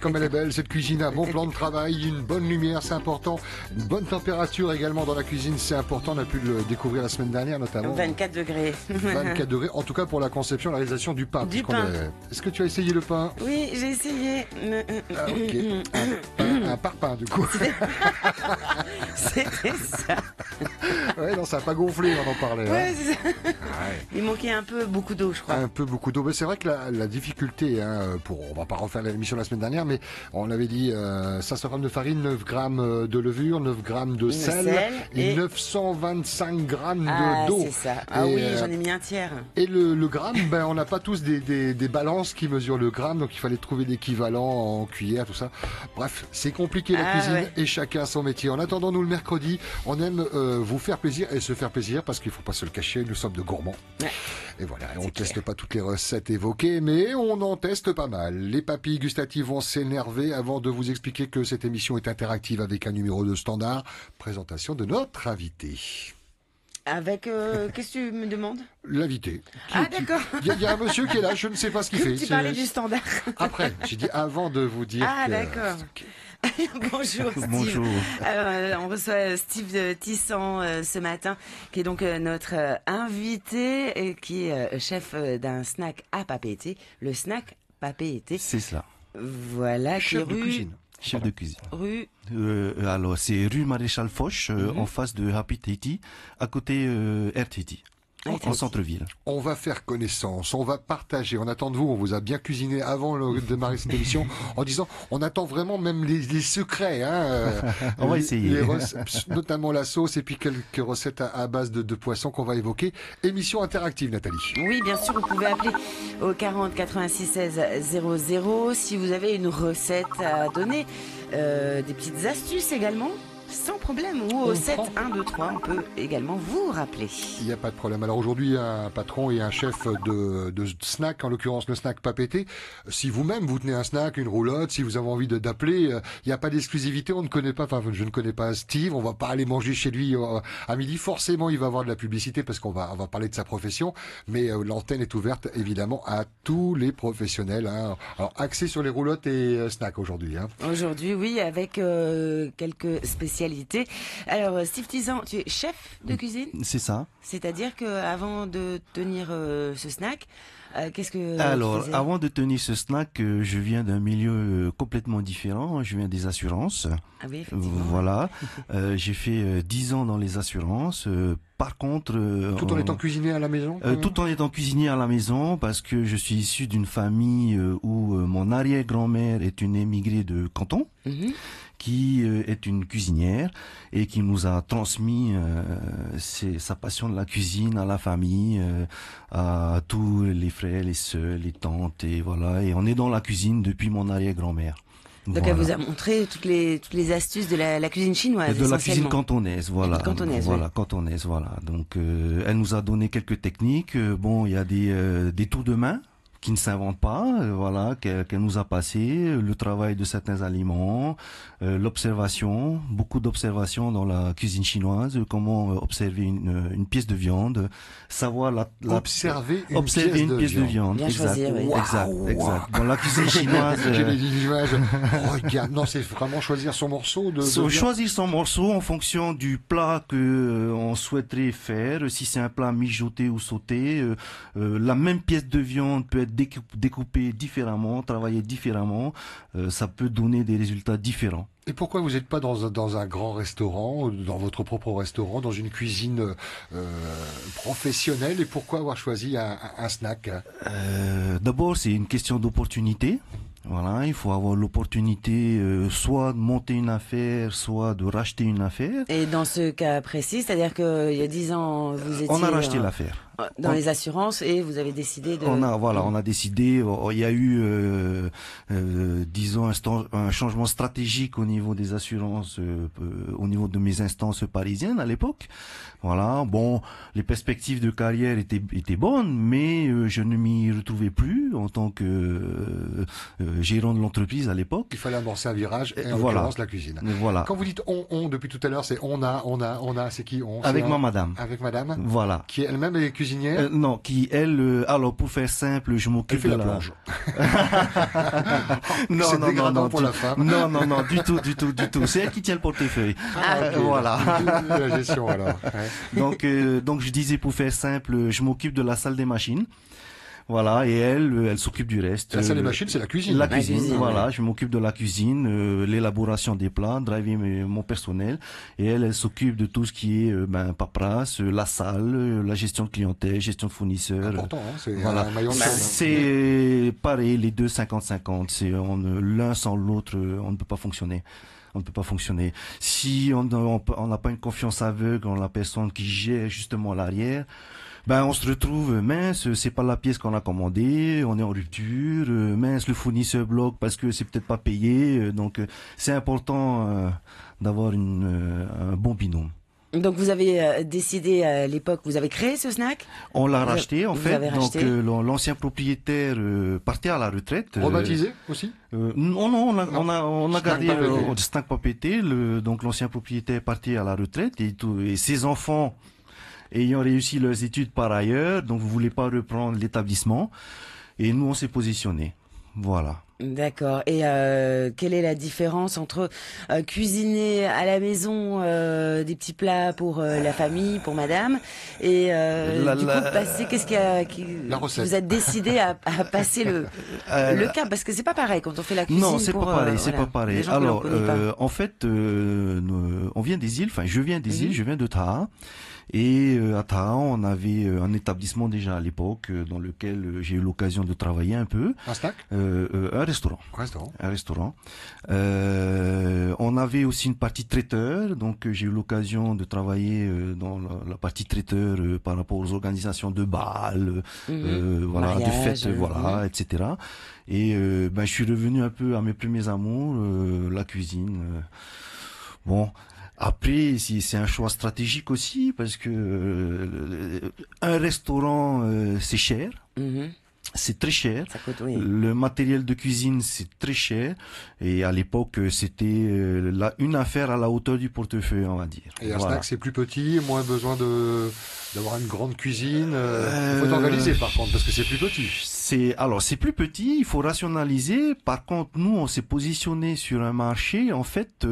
comme elle est belle cette cuisine, un bon plan de travail, une bonne lumière, c'est important, une bonne température également dans la cuisine, c'est important. On a pu le découvrir la semaine dernière notamment. 24 degrés. 24 degrés, en tout cas pour la conception, la réalisation du pain. Du pain. Est-ce que tu as essayé le pain? Oui, j'ai essayé. Ah, ok. Un parpaing du coup. C'était ça. Ouais, non, ça n'a pas gonflé, on en parlait. Ouais, Hein. c'est ça. Ouais. Il manquait un peu beaucoup d'eau, je crois. Un peu beaucoup d'eau. Mais c'est vrai que la difficulté, hein, on va pas refaire l'émission la semaine dernière, mais on avait dit 500 grammes de farine, 9 grammes de levure, 9 grammes de sel et 925 grammes d'eau. C'est ça. Ah oui, j'en ai mis un tiers. Et le gramme, on n'a pas tous des balances qui mesurent le gramme, donc il fallait trouver l'équivalent en cuillère, tout ça. Bref, c'est compliqué la cuisine et chacun son métier. En attendant, nous le mercredi, on aime vous faire plaisir et se faire plaisir parce qu'il faut pas se le cacher, nous sommes de gourmands. Ouais. Et voilà, on teste pas toutes les recettes évoquées, mais on en teste pas mal. Les papilles gustatives vont s'énerver avant de vous expliquer que cette émission est interactive avec un numéro de standard. Présentation de notre invité. Avec, qu'est-ce que tu me demandes? L'invité. D'accord. Il y a un monsieur qui est là, je ne sais pas ce qu'il fait. Tu parlais du standard. Après, j'ai dit avant de vous dire. Ah, d'accord. Bonjour Steve. Bonjour. Alors, on reçoit Steve Tissant ce matin, qui est donc notre invité, et qui est chef d'un snack à Papeete, le snack Papeete. C'est ça. Voilà, chef de cuisine. Chef de cuisine. Rue. Alors, c'est rue Maréchal Foch, en face de Happy Tahiti, à côté Air Tahiti. En centre-ville. On va faire connaissance, on va partager. On attend de vous, on vous a bien cuisiné avant de démarrer cette émission en disant on attend vraiment même les secrets. Hein, on va essayer. Notamment la sauce et puis quelques recettes à base de poissons qu'on va évoquer. Émission interactive, Nathalie. Oui, bien sûr, vous pouvez appeler au 40 86 16 00 si vous avez une recette à donner, des petites astuces également. Sans problème, ou au 7 1 2 3, on peut également vous rappeler. Il n'y a pas de problème. Alors aujourd'hui, un patron et un chef de snack, en l'occurrence le snack Papeete. Si vous-même vous tenez un snack, une roulotte, si vous avez envie d'appeler, il n'y a pas d'exclusivité. On ne connaît pas, enfin je ne connais pas Steve. On va pas aller manger chez lui à midi. Forcément, il va avoir de la publicité parce qu'on va parler de sa profession. Mais l'antenne est ouverte évidemment à tous les professionnels. Hein. Alors axé sur les roulottes et snacks aujourd'hui. Hein. Aujourd'hui, oui, avec quelques spécialités. Alors, Steve Tissant, tu es chef de cuisine? C'est ça. C'est-à-dire qu'avant de tenir ce snack, qu'est-ce que Alors, tu faisais? avant de tenir ce snack, je viens d'un milieu complètement différent. Je viens des assurances. Ah oui, effectivement. Voilà. J'ai fait 10 ans dans les assurances. Par contre, tout en étant cuisinier à la maison. Tout en étant cuisinier à la maison, parce que je suis issu d'une famille où mon arrière-grand-mère est une émigrée de Canton. Qui est une cuisinière et qui nous a transmis sa passion de la cuisine à la famille, à tous les frères, les sœurs, les tantes, et voilà. Et on est dans la cuisine depuis mon arrière-grand-mère. Donc voilà. Elle vous a montré toutes les astuces de la cuisine chinoise, de la cuisine cantonaise, voilà. Cantonaise, voilà, cantonaise, voilà. Donc elle nous a donné quelques techniques. Bon, il y a des tours de main qui ne s'invente pas, voilà, qu'elle nous a passé, le travail de certains aliments, l'observation, beaucoup d'observations dans la cuisine chinoise, comment observer une pièce de viande, savoir observer une pièce de viande. Bien exact, choisir, oui. exact. Dans la cuisine chinoise, regarde, non, c'est vraiment choisir son morceau choisir son morceau en fonction du plat que on souhaiterait faire. Si c'est un plat mijoté ou sauté, la même pièce de viande peut être découpée différemment, travaillée différemment, ça peut donner des résultats différents. Et pourquoi vous n'êtes pas dans un grand restaurant, dans votre propre restaurant, dans une cuisine professionnelle, et pourquoi avoir choisi un snack? D'abord, c'est une question d'opportunité. Voilà, il faut avoir l'opportunité soit de monter une affaire, soit de racheter une affaire. Et dans ce cas précis, c'est-à-dire qu'il y a 10 ans, vous étiez... On a racheté l'affaire. Dans les assurances, et vous avez décidé de... On a décidé, il y a eu, disons, un changement stratégique au niveau des assurances, au niveau de mes instances parisiennes à l'époque. Voilà, bon, les perspectives de carrière étaient bonnes, mais je ne m'y retrouvais plus en tant que gérant de l'entreprise à l'époque. Il fallait amorcer un virage, et en l'occurrence la cuisine. Voilà. Quand vous dites on depuis tout à l'heure, c'est on a, c'est qui on? Avec ma madame. Avec madame. Voilà. Qui elle-même est cuisinière. cuisinière. Non, qui elle, alors pour faire simple, je m'occupe de la plonge. Non, c'est non, dégradant non, pour la femme. non, non, non, du tout, du tout, du tout. C'est elle qui tient le portefeuille. Ok, Voilà. La gestion alors. Ouais. Donc je disais pour faire simple, je m'occupe de la salle des machines. Voilà, et elle s'occupe du reste. La salle des machines, c'est la cuisine. La cuisine, voilà. ouais. Je m'occupe de la cuisine, l'élaboration des plats, driver mon personnel. Et elle s'occupe de tout ce qui est paperasse, la salle, la gestion de clientèle, gestion de fournisseurs. Important, hein, c'est Voilà. un maillon de chaîne. C'est pareil, les deux 50-50. C'est l'un sans l'autre, on ne peut pas fonctionner. On ne peut pas fonctionner. Si on n'a pas une confiance aveugle en la personne qui gère justement l'arrière, on se retrouve, mince, c'est pas la pièce qu'on a commandée, on est en rupture, mince, le fournisseur bloque parce que c'est peut-être pas payé, donc c'est important d'avoir un bon binôme. Donc vous avez décidé à l'époque, vous avez créé ce snack? On l'a racheté en vous fait, avez racheté. donc l'ancien propriétaire partait à la retraite. Rebaptisé aussi. Non, on a gardé Snack pas pété. Snack pas pété, donc l'ancien propriétaire partait à la retraite et ses enfants ayant réussi leurs études par ailleurs, donc vous voulez pas reprendre l'établissement, et nous on s'est positionné. Voilà. D'accord. Et quelle est la différence entre cuisiner à la maison des petits plats pour la famille, pour madame, et du coup passer, La recette. vous êtes décidé à passer le cap, parce que c'est pas pareil quand on fait la cuisine. Non, c'est pas pareil, c'est pas pareil. les gens que l'on Alors, connaît pas. en fait, on vient des îles, enfin je viens des îles, je viens de Taha. Et à Taha, on avait un établissement déjà à l'époque dans lequel j'ai eu l'occasion de travailler un peu. Un snack. Un restaurant. Un restaurant. On avait aussi une partie traiteur, donc j'ai eu l'occasion de travailler dans la partie traiteur par rapport aux organisations de bals, voilà, de Mariage, fêtes, voilà, etc. Et je suis revenu un peu à mes premiers amours, la cuisine. Bon. Après, c'est un choix stratégique aussi parce que un restaurant c'est cher, c'est très cher. Ça coûte, oui. Le matériel de cuisine c'est très cher et à l'époque c'était une affaire à la hauteur du portefeuille, on va dire. Et un Voilà. snack, c'est plus petit, moins besoin d'avoir une grande cuisine. Il faut organiser par contre parce que c'est plus petit. C'est plus petit, il faut rationaliser. Par contre, nous on s'est positionné sur un marché en fait.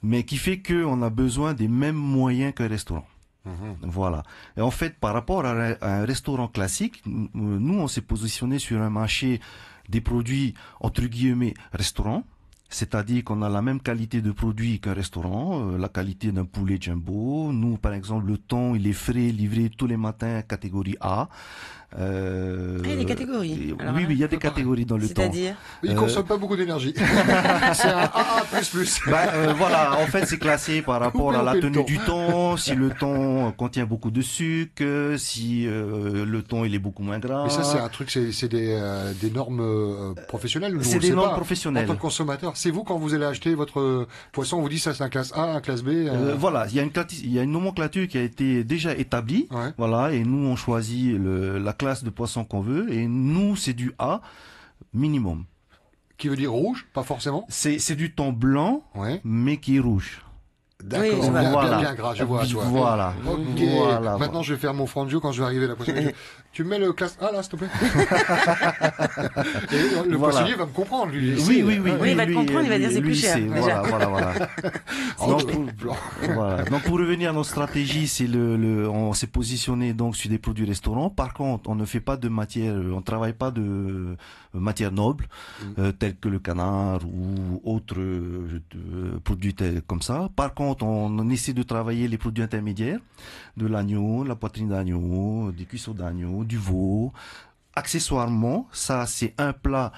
Mais qui fait qu'on a besoin des mêmes moyens qu'un restaurant. Voilà. Et en fait, par rapport à un restaurant classique, nous, on s'est positionné sur un marché des produits, entre guillemets, restaurant. C'est-à-dire qu'on a la même qualité de produit qu'un restaurant, la qualité d'un poulet jumbo. Nous, par exemple, le thon, il est frais, livré tous les matins, catégorie A. Il y a des catégories. Alors, Oui, il y a des catégories dans le thon. c'est-à-dire Il consomme pas beaucoup d'énergie. C'est un AA++. Voilà, en fait, c'est classé par rapport à la Coupez le tenue thon. du thon, si le thon contient beaucoup de sucre, si le thon il est beaucoup moins gras. Mais ça, c'est un truc, c'est des normes professionnelles. Nous, on C'est le des sait normes pas. professionnelles. En tant que consommateur, c'est vous quand vous allez acheter votre poisson, on vous dit ça c'est un classe A, un classe B. Voilà, il y a une nomenclature qui a été déjà établie. Ouais. Voilà, et nous on choisit la classe de poisson qu'on veut, et nous c'est du A minimum. Qui veut dire rouge, pas forcément. C'est du thon blanc, Ouais. mais qui est rouge. D'accord, Oui, je vois. bien, Voilà. bien gras, je vois. Voilà. Ok. Voilà. Maintenant, je vais faire mon franjo quand je vais arriver la prochaine fois. Tu me mets le classe A là, s'il te plaît. Et le Voilà. poissonnier va me comprendre, lui. Oui, Oui, il va te comprendre, il va dire c'est plus cher, sait. déjà. Voilà. En Donc, tout blanc. Voilà. Donc pour revenir à notre stratégie, c'est on s'est positionné donc sur des produits restaurants. Par contre, on ne fait pas de matière, on travaille pas de matières nobles telles que le canard ou autres produits comme ça. Par contre, on essaie de travailler les produits intermédiaires, de l'agneau, la poitrine d'agneau, des cuisseaux d'agneau, du veau. Accessoirement, ça c'est un plat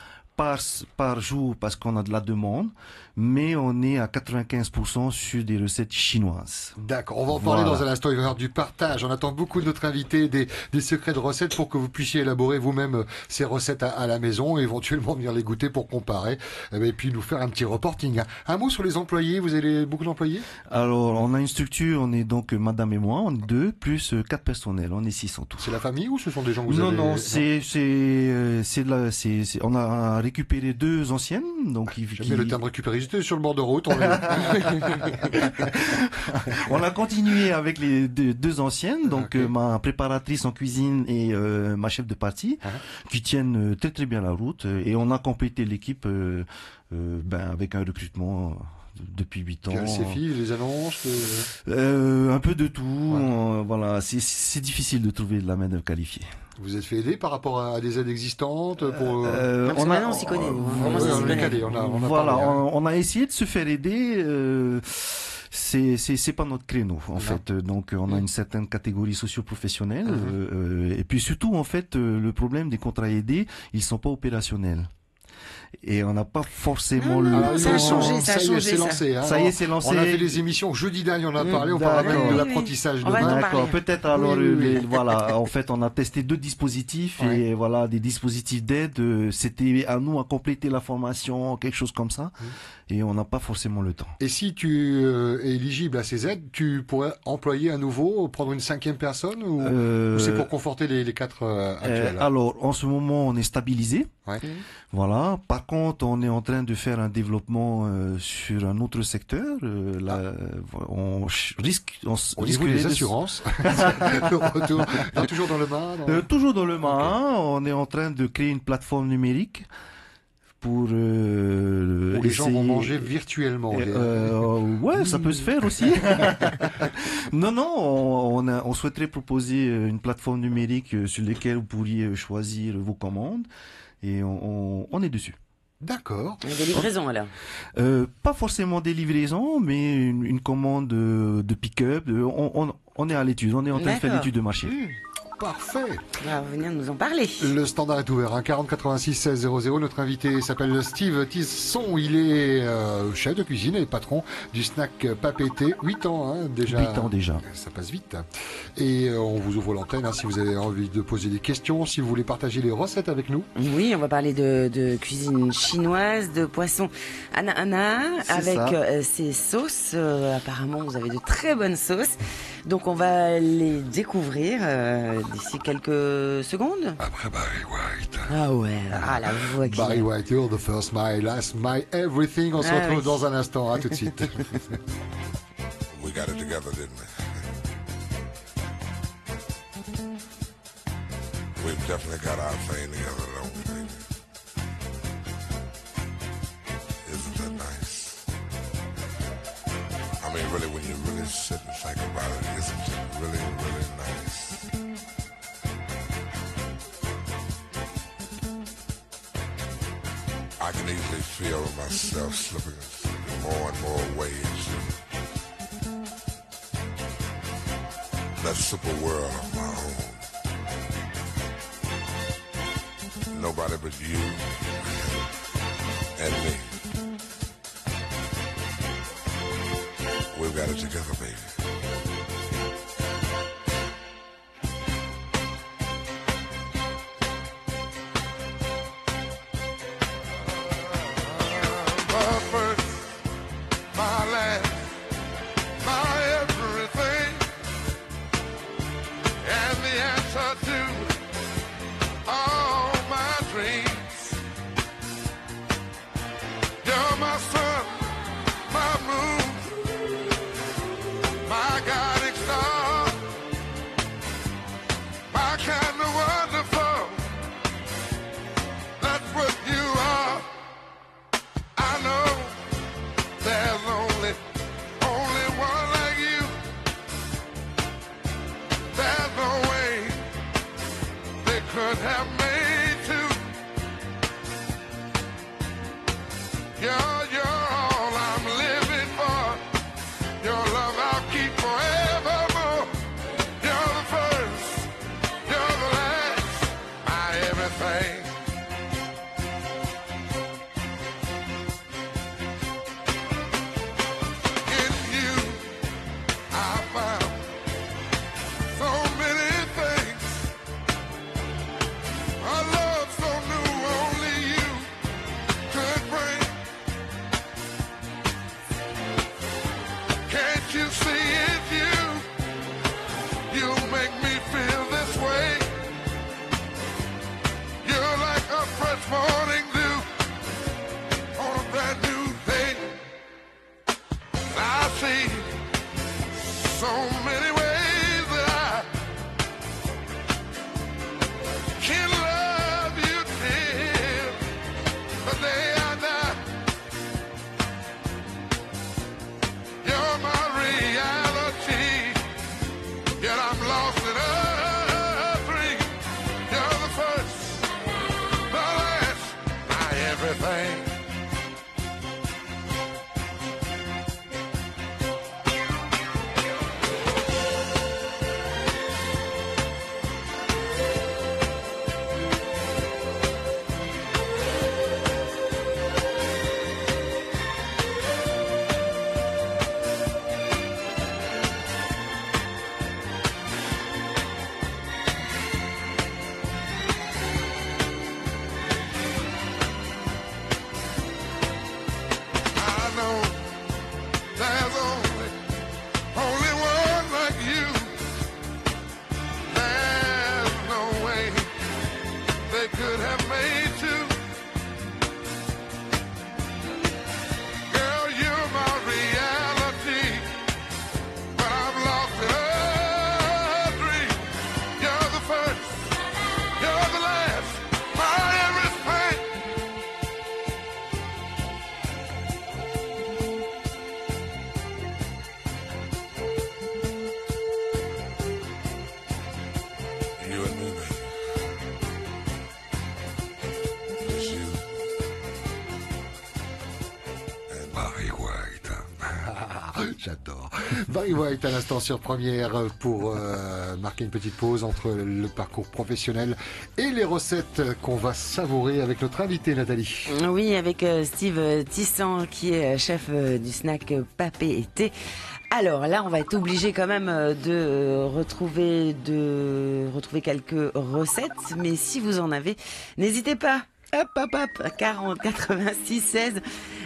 par jour parce qu'on a de la demande, mais on est à 95% sur des recettes chinoises. D'accord, on va en parler Voilà. dans un instant. Il va y avoir du partage. On attend beaucoup de notre invité, des secrets de recettes pour que vous puissiez élaborer vous-même ces recettes à la maison et éventuellement venir les goûter pour comparer et puis nous faire un petit reporting. Un mot sur les employés. Vous avez beaucoup d'employés? Alors, on a une structure, on est donc madame et moi, on est 2 plus 4 personnels, on est 6 en tout. C'est la famille ou ce sont des gens que vous avez? Non, on a un récupéré 2 anciennes. Donc, j'aime bien le terme récupérer. J'étais sur le bord de route. On a continué avec les 2 anciennes, donc ma préparatrice en cuisine et ma chef de partie, qui tiennent très très bien la route. Et on a complété l'équipe avec un recrutement depuis 8 ans. Ces filles, les annonces un peu de tout. Voilà, c'est difficile de trouver de la main-d'œuvre qualifiée. Vous êtes fait aider par rapport à des aides existantes pour... on s'y connaît. On a essayé de se faire aider. C'est pas notre créneau en fait. Donc on a une certaine catégorie socio-professionnelle et puis surtout en fait le problème des contrats aidés, ils sont pas opérationnels. Et on n'a pas forcément ça a changé, ça y est, c'est lancé. Ça y est, c'est lancé. On a fait les émissions jeudi dernier, on a parlé, on parlera même de l'apprentissage demain. D'accord, peut-être alors voilà, en fait, on a testé 2 dispositifs et voilà, des dispositifs d'aide, c'était à nous à compléter la formation, quelque chose comme ça. Et on n'a pas forcément le temps. Et si tu es éligible à ces aides, tu pourrais employer à nouveau, prendre une 5e personne ou c'est pour conforter les 4 actuels? Alors, en ce moment, on est stabilisé. Voilà. Par contre, on est en train de faire un développement sur un autre secteur. On risque... Au niveau des assurances. Le retour. Toujours dans le Main. Toujours dans le Main. On est en train de créer une plateforme numérique pour où les gens vont manger virtuellement. Ouais, ça peut se faire aussi. Non, on souhaiterait proposer une plateforme numérique sur laquelle vous pourriez choisir vos commandes et on est dessus. D'accord. Des livraisons alors pas forcément des livraisons, mais une commande de pick-up. On est à l'étude, on est en train de faire l'étude de marché. Parfait. On va venir nous en parler. Le standard est ouvert, 40 86 16 00. Notre invité s'appelle Steve Tisson. Il est chef de cuisine et patron du snack Papété. 8 ans déjà. 8 ans déjà. Ça passe vite. Et on vous ouvre l'antenne si vous avez envie de poser des questions, si vous voulez partager les recettes avec nous. Oui, on va parler de cuisine chinoise, de poisson ana avec ses sauces. Apparemment, vous avez de très bonnes sauces. Donc on va les découvrir d'ici quelques secondes. Après Barry White. Ah ouais, la voix qui... Barry White, you're the first, my last, my everything. On se retrouve dans un instant, à tout de suite. We got it together, didn't we? We've definitely got our thing together, don't we, baby? Isn't that nice? I mean, really, when you really sit and think about it, isn't it really, really nice? I can easily feel myself slipping more and more ways in that super world of my own. Nobody but you and me. We've got it together, baby. so many ways that I can love you till the day I die. You're my reality, yet I'm lost in a dream. You're the first, the last, my everything. J'adore. Barry White à l'instant sur Première pour marquer une petite pause entre le parcours professionnel et les recettes qu'on va savourer avec notre invité Nathalie. Oui, avec Steve Tissan qui est chef du snack Papé et Thé. Alors là, on va être obligé quand même de retrouver quelques recettes, mais si vous en avez, n'hésitez pas. Hop, 40 86 16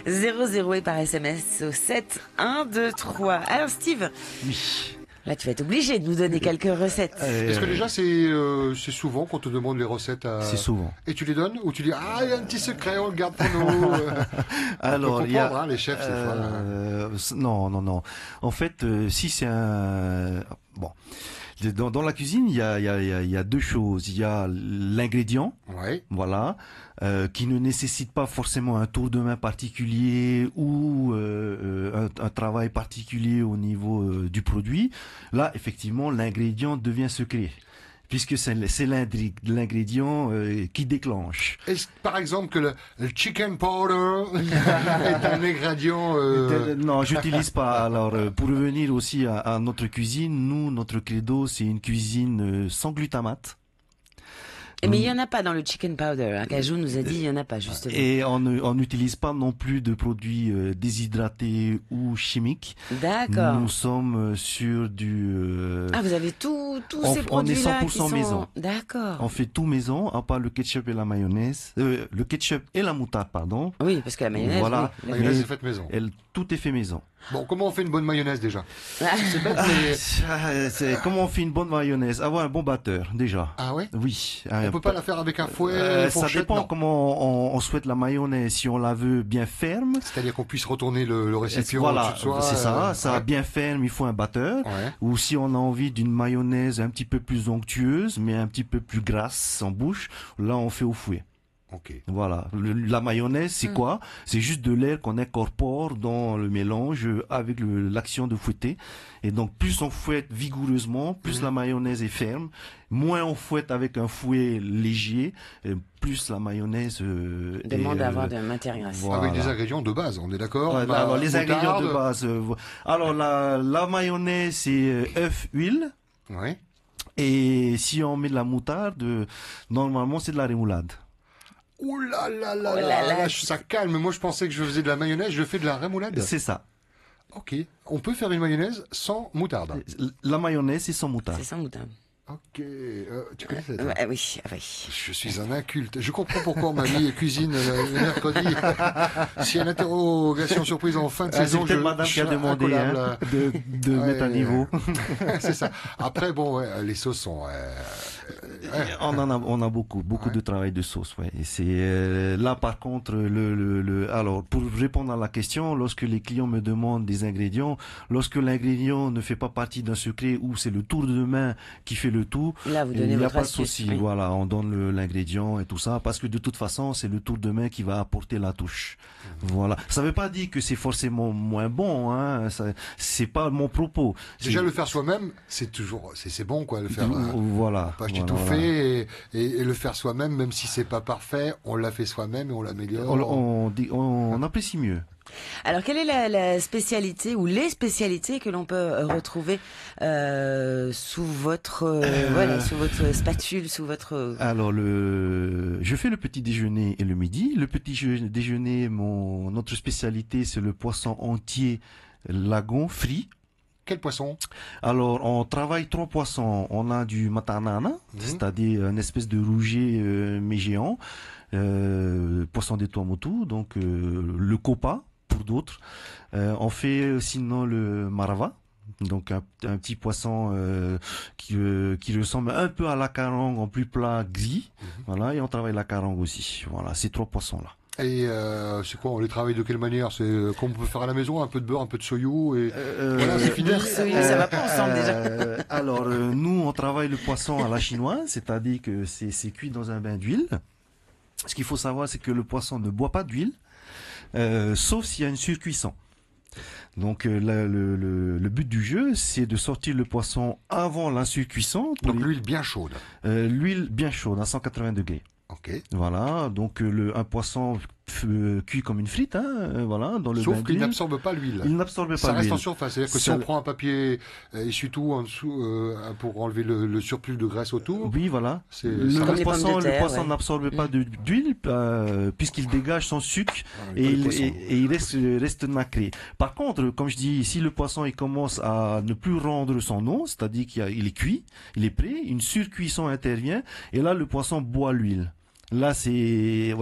00 et par SMS au 7 1 2 3. Alors Steve, Oui. Là, tu vas être obligé de nous donner quelques recettes. Est-ce que déjà c'est souvent qu'on te demande les recettes C'est souvent. Et tu les donnes ou tu dis ah il y a un petit secret on le garde pour nous. Alors il y a hein, les chefs c'est non. En fait, si c'est un bon. Dans la cuisine, il y a deux choses. Il y a l'ingrédient, voilà, qui ne nécessite pas forcément un tour de main particulier ou un travail particulier au niveau du produit. Là, effectivement, l'ingrédient devient secret. Puisque c'est l'ingrédient qui déclenche. Est-ce par exemple que le chicken powder est un ingrédient Non, j'utilise pas. Alors, pour revenir aussi à notre cuisine, nous, notre credo, c'est une cuisine sans glutamate. Mais il n'y en a pas dans le chicken powder. Hein. Cajou nous a dit il n'y en a pas, justement. Et on n'utilise pas non plus de produits déshydratés ou chimiques. D'accord. Nous sommes sur du... Ah, vous avez tous ces produits-là On est 100% maison. D'accord. On fait tout maison, à part le ketchup et la mayonnaise. Le ketchup et la moutarde, pardon. Oui, parce que la mayonnaise... Voilà. Oui. La mayonnaise est faite maison. Tout est fait maison. Bon, comment on fait une bonne mayonnaise déjà? C'est bête, mais... Comment on fait une bonne mayonnaise? Avoir un bon batteur, déjà. Ah ouais? Oui. On peut pas la faire avec un fouet, ça dépend comment on souhaite la mayonnaise. Si on la veut bien ferme. C'est-à-dire qu'on puisse retourner le récipient voilà, au-dessus de soi. C'est ça. Ça bien ferme, il faut un batteur. Ouais. Ou si on a envie d'une mayonnaise un petit peu plus onctueuse, mais un petit peu plus grasse en bouche, là on fait au fouet. Okay. Voilà. La mayonnaise, c'est quoi? C'est juste de l'air qu'on incorpore dans le mélange avec l'action de fouetter. Et donc, plus on fouette vigoureusement, plus la mayonnaise est ferme. Moins on fouette avec un fouet léger, plus la mayonnaise demande d'avoir de matière grasse. Voilà. Avec des ingrédients de base, on est d'accord? Ouais, alors, les ingrédients de base. Alors, la mayonnaise, c'est œuf, huile. Ouais. Et si on met de la moutarde, normalement, c'est de la rémoulade. Ouh là là là là, ça calme. Moi, je pensais que je faisais de la mayonnaise, je fais de la rémoulade. C'est ça. Ok. On peut faire une mayonnaise sans moutarde. La mayonnaise, c'est sans moutarde. C'est sans moutarde. Ok. Tu connais ça? Oui. Je suis un inculte. Je comprends pourquoi mamie cuisine le mercredi. S'il y a une interrogation surprise en fin de saison, c'est madame qui a demandé de mettre à niveau. C'est ça. Après, bon, les sauces sont... On a beaucoup de travail de sauce, ouais. Et c'est là par contre alors pour répondre à la question, lorsque les clients me demandent des ingrédients, lorsque l'ingrédient ne fait pas partie d'un secret ou c'est le tour de main qui fait le tout, Là, vous il donnez n'y a votre pas de astuce. souci. Oui. Voilà, on donne l'ingrédient et tout ça parce que de toute façon, c'est le tour de main qui va apporter la touche. Voilà. Ça veut pas dire que c'est forcément moins bon, hein. C'est pas mon propos. Déjà le faire soi-même, c'est toujours, c'est bon quoi, le faire. Voilà. Pas acheter Voilà, tout voilà. fait et le faire soi-même, même si c'est pas parfait, on l'a fait soi-même et on l'améliore. On apprécie mieux. Alors, quelle est la spécialité ou les spécialités que l'on peut retrouver sous votre sous votre spatule, sous votre... Alors je fais le petit déjeuner et le midi. Le petit déjeuner, notre spécialité, c'est le poisson entier lagon frit. Quel poisson? Alors, on travaille 3 poissons. On a du matanana, c'est-à-dire une espèce de rouget mais géant, poisson des Tuamotu, donc le copa pour d'autres. On fait sinon le marava. Donc un petit poisson qui ressemble un peu à la carangue en plus plat gris. Voilà, et on travaille la carangue aussi. Voilà, ces 3 poissons là. Et c'est quoi? On les travaille de quelle manière? C'est comme on peut faire à la maison, un peu de beurre, un peu de soyou et voilà, c'est fini. Beurre, soyou, ça va pas ensemble déjà. Alors nous on travaille le poisson à la chinoise, c'est-à-dire que c'est cuit dans un bain d'huile. Ce qu'il faut savoir, c'est que le poisson ne boit pas d'huile, sauf s'il y a une surcuisson. Donc le but du jeu, c'est de sortir le poisson avant la surcuisson. Donc l'huile bien chaude. L'huile bien chaude à 180 degrés. Ok. Voilà, donc un poisson cuit comme une frite, hein, voilà, dans le bain Sauf qu'il d'huile. n'absorbe pas l'huile. Il n'absorbe pas Ça reste l'huile. en surface. C'est-à-dire que si on prend un papier essuie-tout en dessous pour enlever le surplus de graisse autour, Oui, voilà. c'est Le ça Comme reste les pommes de poisson, terre, le poisson ouais. n'absorbe pas d'huile puisqu'il dégage son sucre les et poissons. il reste nacré. Par contre, comme je dis, si le poisson il commence à ne plus rendre son eau, c'est-à-dire qu'il est cuit, il est prêt, une surcuisson intervient et là le poisson boit l'huile. Là, c'est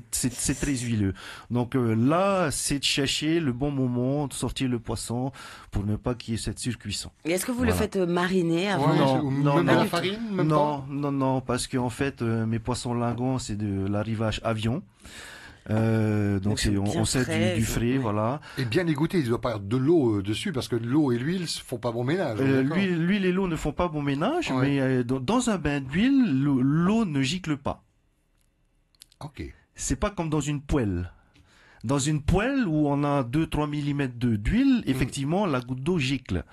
très huileux. Donc là, c'est de chercher le bon moment, de sortir le poisson pour ne pas qu'il y ait cette surcuisson. Et est-ce que vous le Voilà. faites mariner avant? Ouais, Non, ou non, même non. à la farine, même pas. Non, parce qu'en fait, mes poissons lagons, c'est de l'arrivage avion. Donc Donc c'est on bien sert frais, du frais, ouais. voilà. Et bien égoutter, il ne doit pas y avoir de l'eau dessus parce que l'eau et l'huile ne font pas bon ménage. on est d'accord. L'huile et l'eau ne font pas bon ménage, Ouais. mais dans un bain d'huile, l'eau ne gicle pas. Ok. C'est pas comme dans une poêle. Dans une poêle où on a 2-3 mm d'huile, effectivement, la goutte d'eau gicle.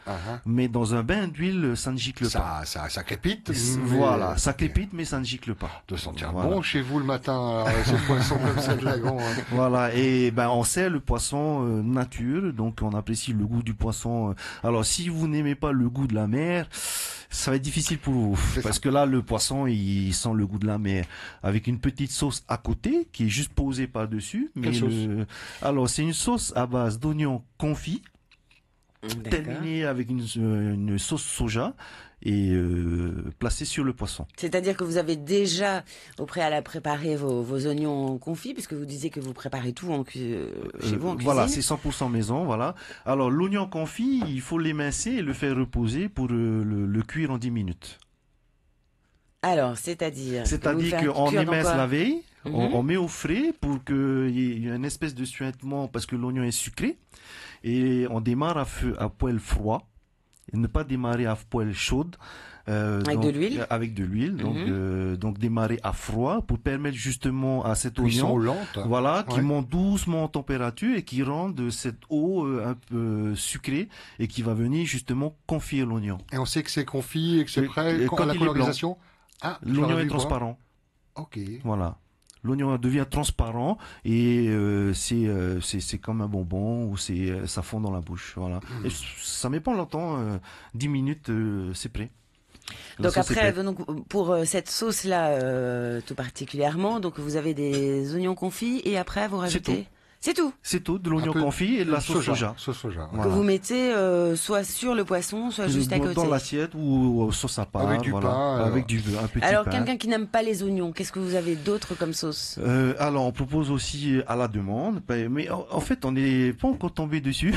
Mais dans un bain d'huile, ça ne gicle pas. Ça crépite. Voilà, ça ok. crépite, mais ça ne gicle pas. De sentir Voilà. bon chez vous le matin, ces poissons comme ça de lagon. Hein. Voilà, et ben on sert le poisson nature, donc on apprécie le goût du poisson. Alors si vous n'aimez pas le goût de la mer, ça va être difficile pour vous, C'est parce ça. que là le poisson il sent le goût de la mer, avec une petite sauce à côté qui est juste posée par dessus. Quelle sauce Alors c'est une sauce à base d'oignons confits, D'accord. terminée avec une sauce soja et placée sur le poisson. C'est-à-dire que vous avez déjà au préalable préparé vos oignons confits, puisque vous disiez que vous préparez tout chez vous en cuisine. Voilà, c'est 100% maison, voilà. Alors l'oignon confit, il faut l'émincer et le faire reposer pour le cuire en 10 minutes. Alors, c'est-à-dire C'est-à-dire vous le qu'on faire cuire dans émince quoi? la veille, Mhm. on met au frais pour qu'il y ait une espèce de suintement parce que l'oignon est sucré et on démarre à poêle froid et ne pas démarrer à poêle chaude. Avec de l'huile. Avec de l'huile, donc démarrer à froid pour permettre justement à cet Cuisson oignon, lente. voilà, qui Ouais. monte doucement en température et qui rend de cette eau un peu sucrée et qui va venir justement confire l'oignon. Et on sait que c'est confit et que c'est Et- prêt et quand, quand à la il est blanc. colorisation. Ah, tu L'oignon l'aurais est vu, quoi. transparent. Ok. Voilà. L'oignon devient transparent et c'est comme un bonbon ou ça fond dans la bouche. Voilà. Et ça met pas longtemps, 10 minutes, c'est prêt. La Donc sauce est après, prête. donc, pour cette sauce-là tout particulièrement, donc vous avez des oignons confits et après vous rajoutez. C'est tout. C'est tout, de l'oignon Un peu confit et de la sauce soja. Sauce soja. Que Voilà. vous mettez soit sur le poisson, soit juste à côté. Dans l'assiette ou sauce à pain. Avec du voilà. pain, alors. Avec un petit Alors, pain. quelqu'un qui n'aime pas les oignons, qu'est-ce que vous avez d'autre comme sauce? Alors, on propose aussi à la demande, mais en fait, on n'est pas encore tombé dessus.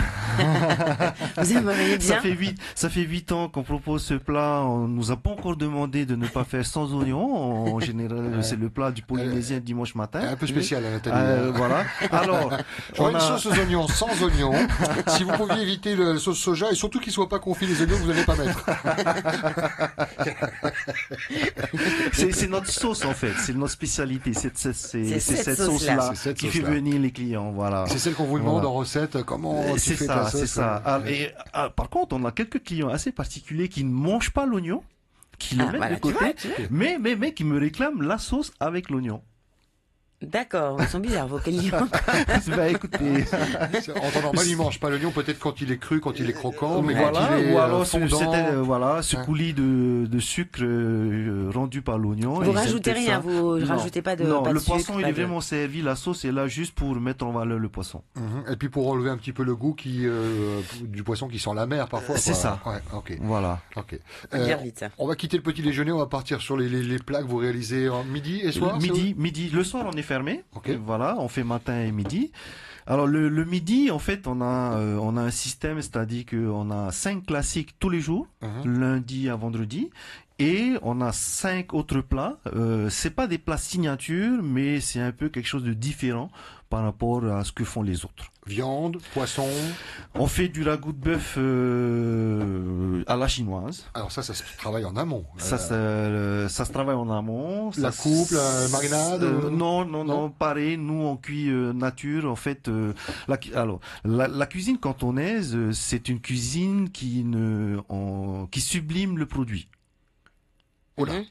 Vous aimeriez bien? Ça fait 8 ans qu'on propose ce plat. On nous a pas encore demandé de ne pas faire sans oignons. En général, c'est le plat du Polynésien dimanche matin. Un peu spécial, Nathalie. Voilà. Alors, J'aurais on une a- sauce aux oignons sans oignons. Si vous pouviez éviter la sauce soja et surtout qu'il ne soit pas confit les oignons, vous n'allez pas mettre. c'est notre sauce en fait, c'est notre spécialité. C'est cette cette sauce-là. sauce-là C'est cette qui fait sauce-là. venir les clients. Voilà. C'est celle qu'on vous demande Voilà. en recette. Comment tu C'est fais ça, ta sauce c'est ça. Par contre, on a quelques clients assez particuliers qui ne mangent pas l'oignon, qui le mettent voilà, de tu côté, vois. mais qui me réclament la sauce avec l'oignon. D'accord, ils sont bizarres vos clients. Bah écoutez, En temps normal, il ne mange pas l'oignon, peut-être quand il est cru, quand il est croquant, mais voilà, quand il est ou alors fondant. ce Hein. coulis de sucre rendu par l'oignon. Vous Ils rajoutez aiment rien, ça. vous Non. rajoutez pas de Non, pas de le sucre, poisson il pas est de- vraiment servi, la sauce est là juste pour mettre en valeur le poisson. Et puis pour relever un petit peu le goût du poisson qui sent la mer parfois. C'est quoi. ça. Ouais, ok. Voilà. Ok. Ça vient vite. On va quitter le petit déjeuner, on va partir sur les plats que vous réalisez en midi et soir. Midi. Le soir, on est fermé. Ok. Voilà, on fait matin et midi. Alors le midi, en fait, on a un système, c'est-à-dire qu'on a 5 classiques tous les jours, lundi à vendredi, et on a 5 autres plats. C'est pas des plats signature, mais c'est un peu quelque chose de différent par rapport à ce que font les autres. Viande, poisson. On fait du ragoût de bœuf à la chinoise. Alors ça se travaille en amont. Ça se travaille en amont. La coupe, la marinade Non, pareil. Nous, on cuit nature. En fait, la cuisine cantonaise, c'est une cuisine qui sublime le produit. Oh là. Mhm.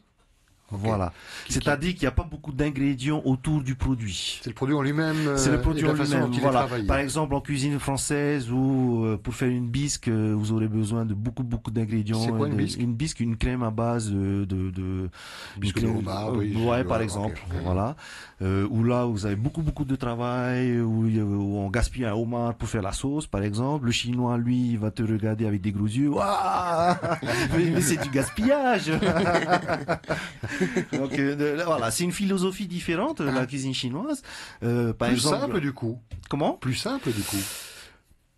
Voilà. C'est-à-dire qu'il n'y a pas beaucoup d'ingrédients autour du produit. C'est le produit en lui-même. C'est le produit et la en façon lui-même. dont il est Voilà. travaillé. Par exemple, en cuisine française ou pour faire une bisque, vous aurez besoin de beaucoup d'ingrédients. C'est quoi une bisque? Une bisque, une crème à base de Bisque de homard, oui. ouais, par Ok, exemple. ok. Voilà. Où là, vous avez beaucoup de travail, où on gaspille un homard pour faire la sauce, par exemple. Le chinois, lui, il va te regarder avec des gros yeux. Waouh, mais c'est du gaspillage. Donc voilà, c'est une philosophie différente la cuisine chinoise. Par Plus exemple, simple du coup. comment? Plus simple du coup.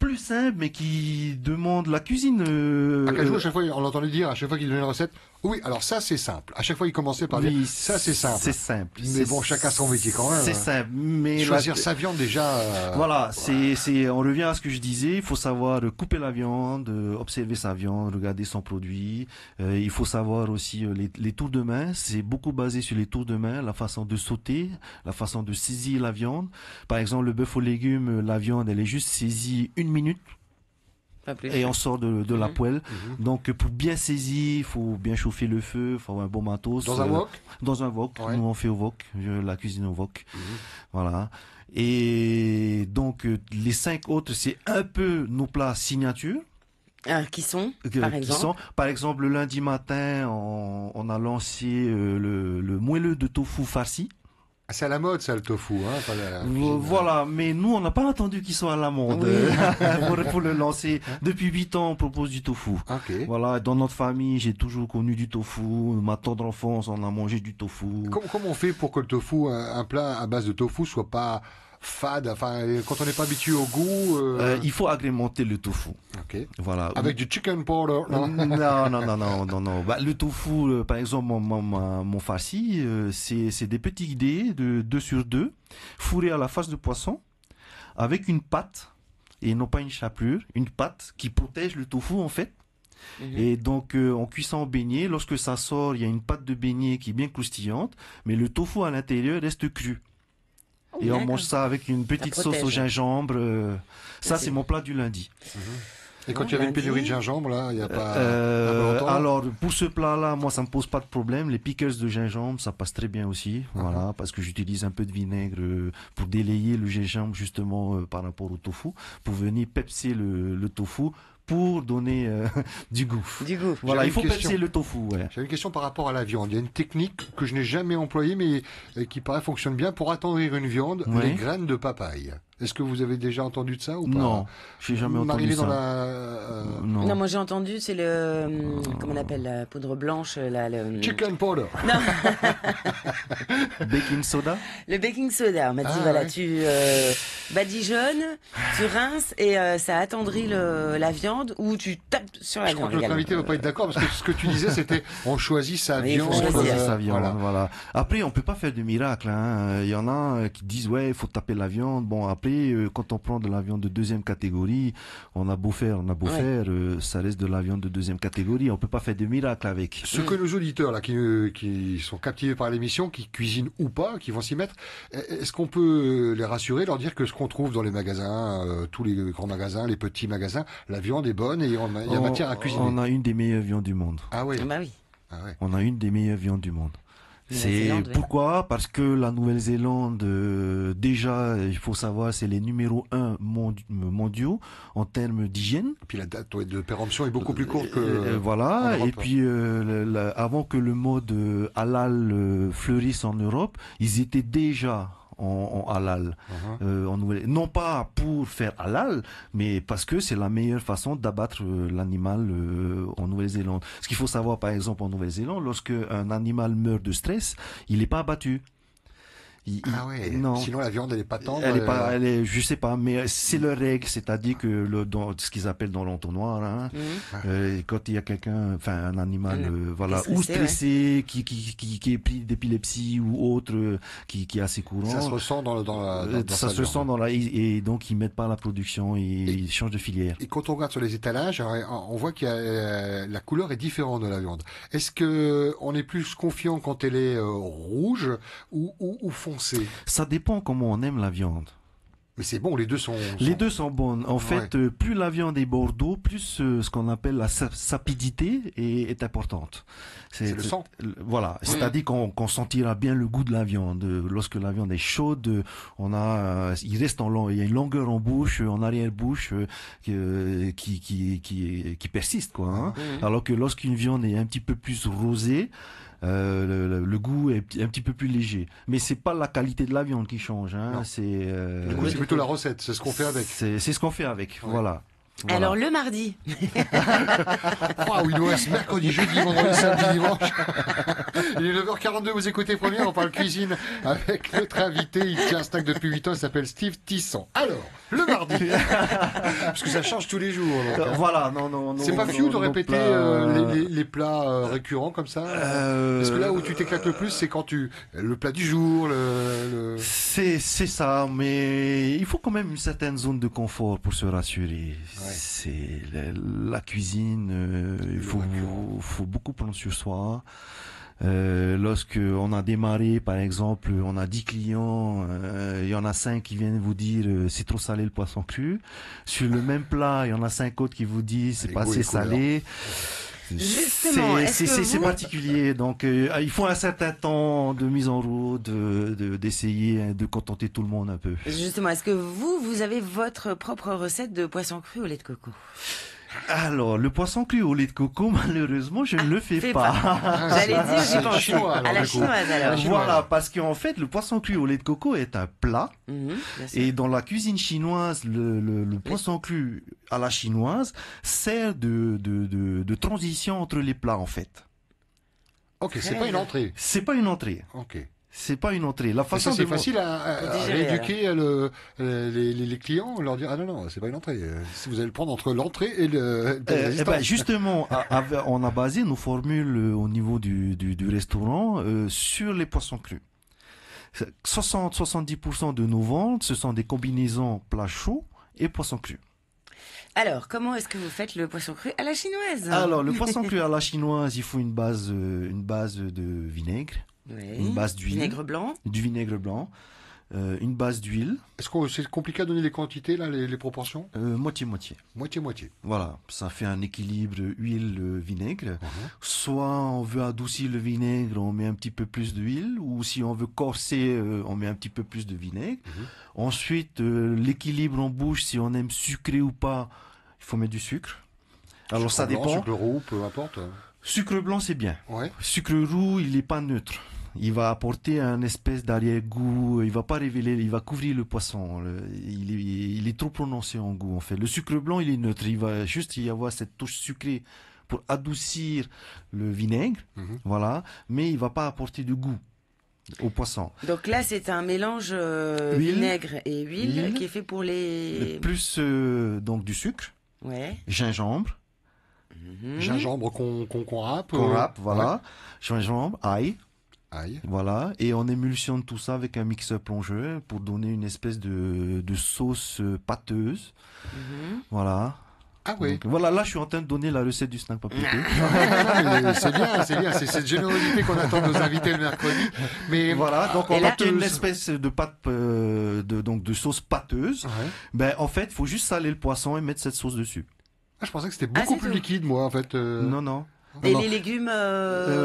Plus simple, mais qui demande la cuisine. À chaque fois, on l'entendait dire, à chaque fois qu'il donnait une recette, oui, alors ça c'est simple. À chaque fois, il commençait par dire, oui, ça c'est simple. C'est simple. Mais bon, chacun son métier quand même. C'est simple, mais Choisir sa viande déjà. Voilà, on revient à ce que je disais. Il faut savoir couper la viande, observer sa viande, regarder son produit. Il faut savoir aussi les tours de main. C'est beaucoup basé sur les tours de main, la façon de sauter, la façon de saisir la viande. Par exemple, le bœuf aux légumes, la viande, elle est juste saisie 1 minute. Pas plus. Et on sort de la poêle. Mhm. Donc pour bien saisir, il faut bien chauffer le feu, il faut avoir un bon matos. Dans un wok. Dans un wok. Ouais. Nous on fait au wok, la cuisine au wok. Mhm. Voilà. Et donc les 5 autres, c'est un peu nos plats signature. Qui sont, Qui par exemple sont, par exemple, le lundi matin, on a lancé le moelleux de tofu farci. Ah, c'est à la mode ça le tofu. Hein, pas la cuisine, Voilà, mais nous, on n'a pas attendu qu'il soit à la mode pour le lancer. Depuis 8 ans, on propose du tofu. Ok. Voilà, dans notre famille, j'ai toujours connu du tofu. Ma tendre enfance, on a mangé du tofu. Comment on fait pour que le tofu, un plat à base de tofu, soit pas fade, enfin, quand on n'est pas habitué au goût. Il faut agrémenter le tofu. Ok. Voilà. Avec du chicken powder. Non. Non. Bah, le tofu, par exemple, mon farci, c'est des petits dés de 2 sur 2, fourrés à la face de poisson, avec une pâte, et non pas une chapelure, une pâte qui protège le tofu, en fait. Et donc, en cuisant au beignet, lorsque ça sort, il y a une pâte de beignet qui est bien croustillante, mais le tofu à l'intérieur reste cru. Et on mange ça avec une petite Ça sauce au protège. gingembre. Ça, Ok. c'est mon plat du lundi. Et quand il y avait une pénurie de gingembre, là, il n'y a pas. Alors, pour ce plat-là, moi, ça me pose pas de problème. Les pickles de gingembre, ça passe très bien aussi. Voilà, parce que j'utilise un peu de vinaigre pour délayer le gingembre, justement, par rapport au tofu, pour venir pepser le tofu, pour donner du goût. Du goût. Voilà, J'avais il faut une question. pepser le tofu, ouais. J'avais une question par rapport à la viande. Il y a une technique que je n'ai jamais employée, mais qui paraît fonctionne bien pour attendrir une viande, Ouais. les graines de papaye. Est-ce que vous avez déjà entendu de ça ou pas? Non, j'ai jamais entendu Mariné ça. dans la Non, moi j'ai entendu, c'est le, comment on appelle, la poudre blanche, là, le... chicken powder. Non, Baking soda. le baking soda. On m'a dit, Ah, voilà, ouais. tu badigeonnes, tu rinces et ça attendrit la viande ou tu tapes sur la Je crois viande que notre également. invité va pas être d'accord parce que ce que tu disais c'était on choisit sa Oui, il faut viande. choisir. Sa viande, voilà. voilà. Après, on peut pas faire de miracle. Hein. Il y en a qui disent ouais, il faut taper la viande. Bon, après, quand on prend de la viande de deuxième catégorie, on a beau faire, Ouais. ça reste de la viande de deuxième catégorie. On peut pas faire de miracle avec. Ce que nos auditeurs là qui sont captivés par l'émission, qui cuisinent ou pas, qui vont s'y mettre, est-ce qu'on peut les rassurer, leur dire que ce qu'on trouve dans les magasins, tous les grands magasins, les petits magasins, la viande est bonne et il y a matière à cuisiner. On a une des meilleures viandes du monde. Ah oui. Ah bah oui. Ah ouais. On a une des meilleures viandes du monde. C'est Nouvelle-Zélande, oui. pourquoi? Parce que la Nouvelle-Zélande, déjà, il faut savoir, c'est les numéros 1 mondiaux en termes d'hygiène. Et puis la date de péremption est beaucoup plus courte que. Voilà. en Europe. Et puis, avant que le mode halal fleurisse en Europe, ils étaient déjà en halal. En non pas pour faire halal, mais parce que c'est la meilleure façon d'abattre l'animal en Nouvelle-Zélande. Ce qu'il faut savoir, par exemple, en Nouvelle-Zélande, lorsque un animal meurt de stress, il n'est pas abattu. Ah ouais. Non. Sinon la viande elle est pas tendre. Elle est pas, elle est, je sais pas, mais c'est leur règle, c'est-à-dire que dans ce qu'ils appellent dans l'entonnoir, hein, quand il y a quelqu'un, enfin un animal, voilà, stressé, ou stressé, qui est pris d'épilepsie ou autre, qui est assez courant. Ça se ressent dans ça sa se viande. ressent dans la, et donc ils mettent pas la production et ils changent de filière. Et quand on regarde sur les étalages, on voit qu'il y a, la couleur est différente de la viande. Est-ce que on est plus confiant quand elle est rouge ou foncée? Ça dépend comment on aime la viande. Mais c'est bon, les deux sont. Les deux sont bonnes. En fait, plus la viande est bordeaux, plus ce qu'on appelle la sapidité est importante. C'est le sang. Voilà, c'est-à-dire qu'on sentira bien le goût de la viande. Lorsque la viande est chaude, il reste il y a une longueur en bouche, en arrière-bouche, qui persiste, quoi. Hein. Alors que lorsqu'une viande est un petit peu plus rosée, le goût est un petit peu plus léger, mais c'est pas la qualité de la viande qui change, hein. C'est plutôt la recette, c'est ce qu'on fait avec. C'est ce qu'on fait avec, voilà. Alors le mardi. Ah oui, il nous reste mercredi, jeudi, vendredi, samedi, dimanche. Il est 9h42, vous écoutez Première, on parle cuisine avec notre invité. Il tient un stack depuis 8 ans, il s'appelle Steve Tisson. Alors, le mardi. Parce que ça change tous les jours. Donc, hein. Voilà, non. C'est pas fiou de répéter les plats récurrents comme ça. Parce que là où tu t'éclates le plus, c'est quand le plat du jour, C'est ça, mais il faut quand même une certaine zone de confort pour se rassurer. C'est la cuisine, il faut beaucoup prendre sur soi. Lorsque on a démarré, par exemple, on a 10 clients, il y en a 5 qui viennent vous dire c'est trop salé le poisson cru. Sur le même plat, il y en a 5 autres qui vous disent c'est pas assez salé. Justement, c'est particulier, donc il faut un certain temps de mise en route, d'essayer de contenter tout le monde un peu. Justement, est-ce que vous avez votre propre recette de poisson cru au lait de coco? Alors, le poisson cru au lait de coco, malheureusement, je ne le fais pas. J'allais dire, j'y pense. chinois, alors, À la du coup. chinoise, alors. Voilà, parce qu'en fait, le poisson cru au lait de coco est un plat. Bien sûr. Et dans la cuisine chinoise, le poisson cru à la chinoise sert de transition entre les plats, en fait. Ok, c'est pas une entrée. C'est pas une entrée. Ok. C'est pas une entrée. La Mais façon ça, c'est de facile à digérer, rééduquer les clients, leur dire ah non, c'est pas une entrée. Si vous allez le prendre entre l'entrée et le justement, on a basé nos formules au niveau du restaurant sur les poissons crus. 60-70% de nos ventes, ce sont des combinaisons plats chauds et poissons crus. Alors, comment est-ce que vous faites le poisson cru à la chinoise? Alors, le poisson cru à la chinoise, il faut une base de vinaigre, une base d'huile, du vinaigre blanc, une base d'huile. Est-ce que c'est compliqué à donner les quantités là, les proportions? Moitié-moitié. Moitié-moitié. Voilà, ça fait un équilibre huile-vinaigre. Soit on veut adoucir le vinaigre, on met un petit peu plus d'huile, ou si on veut corser, on met un petit peu plus de vinaigre. Ensuite, l'équilibre en bouche, si on aime sucré ou pas, il faut mettre du sucre. Alors ça dépend. Sucre roux, peu importe. Sucre blanc, c'est bien. Ouais. Sucre roux, il n'est pas neutre. Il va apporter un espèce d'arrière-goût. Il va pas révéler, il va couvrir le poisson. Il est trop prononcé en goût en fait. Le sucre blanc, il est neutre. Il va juste y avoir cette touche sucrée pour adoucir le vinaigre, voilà. Mais il va pas apporter de goût au poisson. Donc là, c'est un mélange vinaigre et huile qui est fait pour les... Plus donc du sucre, gingembre. Gingembre qu'on râpe. Qu'on râpe, voilà. Gingembre, ail. Voilà. Et on émulsionne tout ça avec un mixeur plongeur pour donner une espèce de sauce pâteuse. Voilà. Ah oui. Donc, voilà, là je suis en train de donner la recette du snack papier. C'est bien, c'est cette générosité qu'on attend de nos invités le mercredi. Mais voilà, donc on a une espèce de pâte, de sauce pâteuse. Ben en fait, faut juste saler le poisson et mettre cette sauce dessus. Ah, je pensais que c'était beaucoup plus liquide, moi, en fait. Non. Et les légumes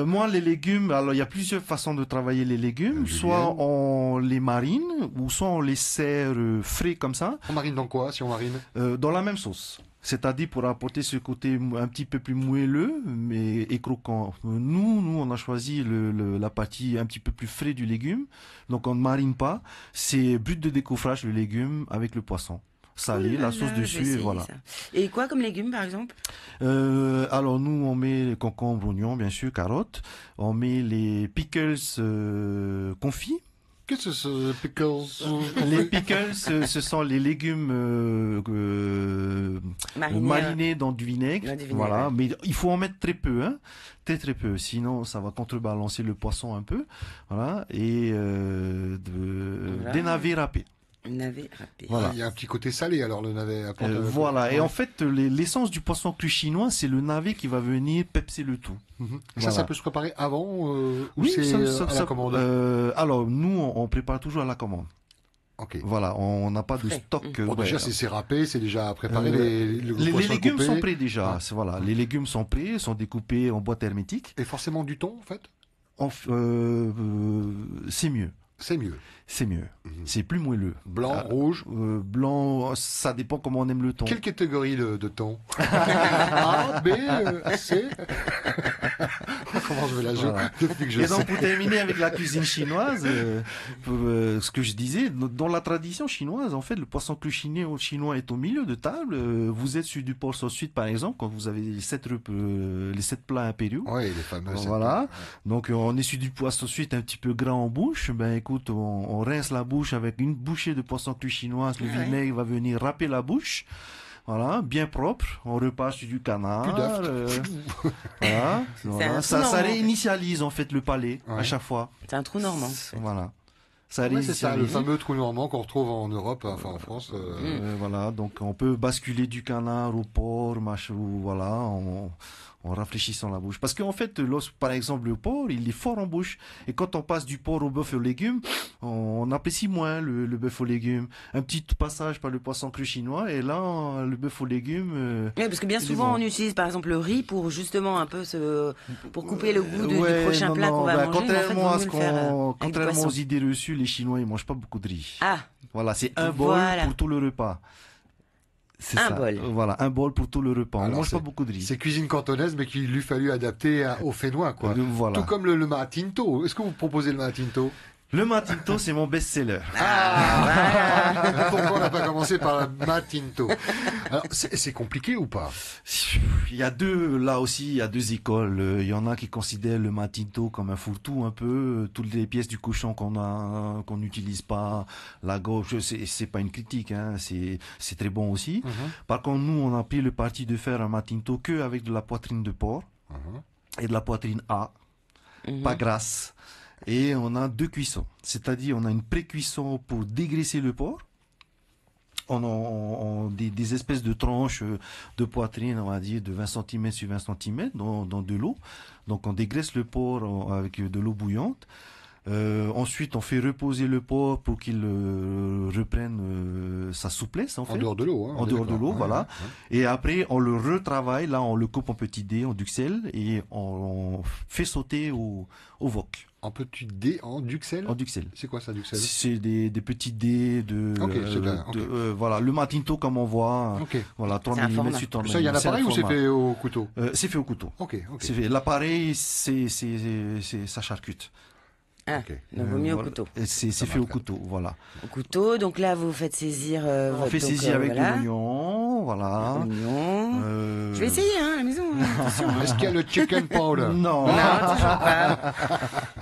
Moi, les légumes, alors il y a plusieurs façons de travailler les légumes. Soit on les marine, ou soit on les sert frais comme ça. On marine dans quoi, si on marine dans la même sauce. C'est-à-dire pour apporter ce côté un petit peu plus moelleux et croquant. Nous, on a choisi la partie un petit peu plus frais du légume. Donc on ne marine pas. C'est brut de décoffrage le légume avec le poisson. Salé, la sauce dessus et voilà. Ça. Et quoi comme légumes par exemple Alors nous on met concombre, oignons, bien sûr, carottes. On met les pickles confits. Qu'est-ce que c'est, pickles? Les pickles, ce sont les légumes marinés dans du vinaigre. Voilà, mais il faut en mettre très peu, hein, très peu. Sinon, ça va contrebalancer le poisson un peu. Voilà, et des navets râpés. Navet râpé. Voilà. Il y a un petit côté salé, alors le navet. Voilà, et en fait, l'essence du poisson cru chinois, c'est le navet qui va venir pepser le tout. Voilà. Ça peut se préparer avant ou oui, c'est à la commande alors, nous, on prépare toujours à la commande. Okay. Voilà, on n'a pas de stock. Bon, déjà, c'est râpé, c'est déjà préparé. Les légumes sont prêts déjà. Voilà, les légumes sont prêts, sont découpés en boîte hermétique. Et forcément du thon, en fait c'est mieux. C'est mieux. C'est mieux. C'est plus moelleux. Blanc, rouge blanc, ça dépend comment on aime le thon. Quelle catégorie de thon A, B, C Comment je vais la jouer depuis que je sais. Et sais. donc, pour terminer avec la cuisine chinoise, ce que je disais, dans la tradition chinoise, en fait, le poisson cru chinois est au milieu de table. Vous êtes sur du porc sauce suite, par exemple, quand vous avez les 7 plats impériaux. Oui, les fameux. Voilà. Donc, on est sur du poisson suite un petit peu gras en bouche. Ben, écoute, on rince la bouche avec une bouchée de poisson cru chinoise. Le vinaigre va venir râper la bouche. Voilà, bien propre. On repasse sur du canard. Voilà. Ça réinitialise en fait le palais à chaque fois. C'est un trou normand. Voilà. C'est ça, le fameux trou normand qu'on retrouve en Europe, enfin en France. Voilà, donc on peut basculer du canard au porc, voilà, en rafraîchissant la bouche. Parce qu'en fait, par exemple, le porc, il est fort en bouche. Et quand on passe du porc au bœuf aux légumes, on apprécie moins le bœuf aux légumes. Un petit passage par le poisson cru chinois, et là, le bœuf aux légumes... oui, parce que bien souvent, on utilise par exemple le riz pour justement un peu pour couper le goût du prochain plat qu'on va manger. Contrairement aux idées reçues, les Chinois, ils mangent pas beaucoup de riz. Ah. Voilà, c'est un bol pour tout le repas. C'est un ça. bol. Voilà, un bol pour tout le repas. On mange pas beaucoup de riz. C'est cuisine cantonaise, mais qu'il lui fallu adapter au Fénois, quoi. Voilà. Tout comme le matinto. Est-ce que vous proposez le matinto? Le matinto, c'est mon best-seller. Pourquoi on n'a pas commencé par le matinto? Alors, c'est compliqué ou pas? Il y a deux écoles. Il y en a qui considèrent le matinto comme un fourre-tout un peu. Toutes les pièces du cochon qu'on n'utilise pas, la gorge, c'est pas une critique, hein. C'est très bon aussi. Par contre, nous, on a pris le parti de faire un matinto que avec de la poitrine de porc et de la poitrine A, pas grasse. Et on a 2 cuissons, c'est-à-dire on a une pré-cuisson pour dégraisser le porc. On a des espèces de tranches de poitrine, on va dire, de 20 cm sur 20 cm dans de l'eau. Donc on dégraisse le porc avec de l'eau bouillante. Ensuite, on fait reposer le porc pour qu'il reprenne sa souplesse, en fait. En dehors de l'eau, hein. En dehors de l'eau, voilà. Et après, on le retravaille. Là, on le coupe en petits dés, en duxelles, et on fait sauter au wok. En petits dés, en duxelles? En duxelles. C'est quoi ça, duxelles? C'est des petits dés de... voilà, le matinto comme on voit. Voilà, 3 mm sur 3 mm. Ça, il y a un appareil ou c'est fait au couteau? C'est fait au couteau. Ok. L'appareil, ça charcute. Ah, Ok. donc vaut mieux au Voilà. couteau. Et c'est fait au couteau, voilà. Au couteau, donc là vous faites saisir On votre... fait donc, saisir avec voilà. de l'oignon, voilà. Oignon. Euh, Je vais essayer hein, à la maison, hein, attention. Hein. Est-ce qu'il y a le chicken powder? Non. Non, toujours pas.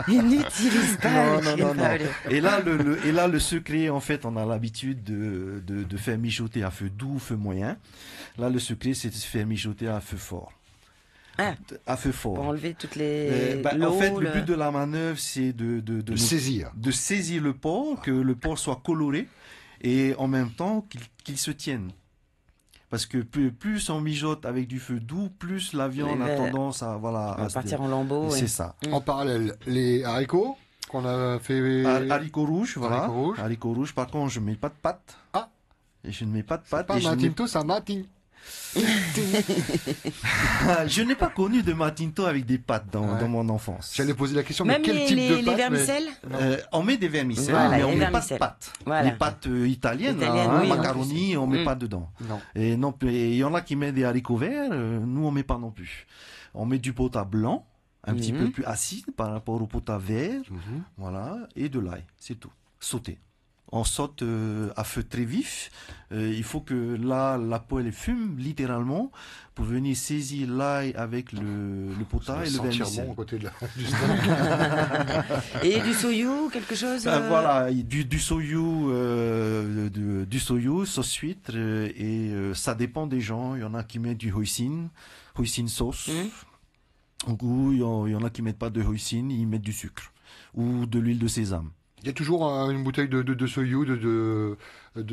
Il n'utilise pas Non, le non, chicken non, non. powder. Et là, le secret, en fait, on a l'habitude de faire mijoter à feu doux, feu moyen. Là, le secret, c'est de se faire mijoter à feu fort. Ah, À feu fort. pour enlever toutes les... En l'eau, fait, le but de la manœuvre, c'est de Saisir. de saisir le porc, que le porc soit coloré et en même temps qu'il se tienne. Parce que plus on mijote avec du feu doux, plus la viande a tendance à à partir en lambeaux. C'est ouais. ça. Mm. En parallèle, les haricots qu'on a fait. Haricots rouges, voilà. Haricots rouges. Haricots rouges. Par contre, je mets pas de pâte. Ah. Et je ne mets pas de C'est pâte. pas et je n'ai- Matinto, ça Matin. je n'ai pas connu de matinto avec des pâtes Ouais. dans mon enfance. J'allais poser la question, mais Même quel type de les pâte? vermicelles On met des vermicelles, Voilà, mais on les met pas de vermicelles. pâtes. Voilà. Les pâtes italiennes, là, Italiennes, oui, en macaroni, on met Mm. pas dedans. Non. Et non, et il y en a qui mettent des haricots verts, nous on met pas non plus. On met du pota blanc, un petit peu plus acide par rapport au pota vert, Mhm. voilà, et de l'ail, c'est tout. Sauté. On saute à feu très vif. Il faut que là, la poêle fume littéralement pour venir saisir l'ail avec le Ça pota va et le sentir vermicelle. bon à côté de du steak. Et du soyou, quelque chose Voilà, du soyou, du soyou, sauce huître, ça dépend des gens. Il y en a qui mettent du hoisin sauce. Ou il y en a qui mettent pas de hoisin, ils mettent du sucre ou de l'huile de sésame. Il y a toujours une bouteille de soyou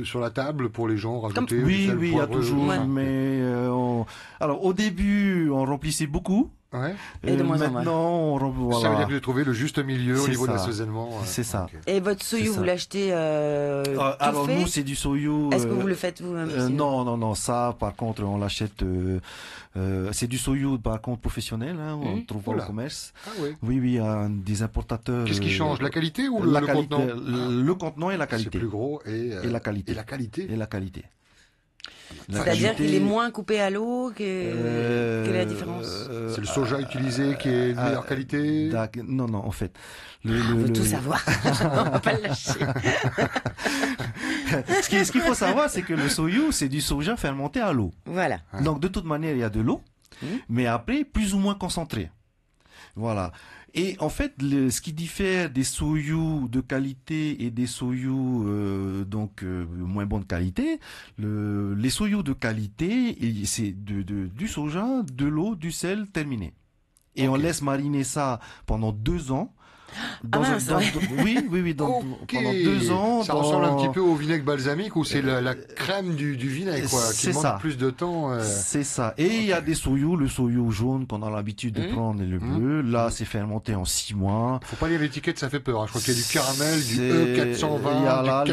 sur la table pour les gens rajouter. Oui, du sel, oui, il y a poivre, toujours. Ouais. Mais alors au début, on remplissait beaucoup. Ouais. Et de moins en moins. Maintenant, on Ça veut dire voilà. que j'ai trouvé le juste milieu au C'est niveau de ça. l'assaisonnement. C'est ça. Ok. Et votre C'est soyou, ça. vous l'achetez tout Alors fait nous, c'est du soyou. Est-ce que vous le faites vous-même aussi Non, ça, par contre, on l'achète. C'est du soyou, par contre, professionnel. Hein, on le trouve Voilà. au commerce. Ah oui. Oui, des importateurs. Qu'est-ce qui change, la qualité ou la le qualité, contenant? le contenant et la C'est qualité. plus gros et la qualité. Et la qualité. Et la qualité. La C'est-à-dire qualité, qu'il est moins coupé à l'eau Quelle est la différence C'est le soja utilisé qui est de meilleure qualité. Non, en fait. On veut tout savoir. On va pas le lâcher. Ce qu'il faut savoir, c'est que le soyou, c'est du soja fermenté à l'eau. Voilà. Ouais. Donc, de toute manière, il y a de l'eau, mais après, plus ou moins concentré. Voilà. Et en fait, ce qui diffère des soyous de qualité et des soyous moins bonne qualité, les soyous de qualité, c'est du soja, de l'eau, du sel, terminé. Et on laisse mariner ça pendant 2 ans. mince, ouais. Oui, Ok. pendant 2 ans. Ça ressemble un petit peu au vinaigre balsamique ou c'est la crème du vinaigre quoi, qui C'est demande ça. plus de temps. C'est ça. Et il y a des soyous, le soyou jaune qu'on a l'habitude de prendre et le bleu. Là, c'est fermenté en 6 mois. Faut pas lire l'étiquette, ça fait peur. Je crois qu'il y a du caramel, du C'est- E420, il y a là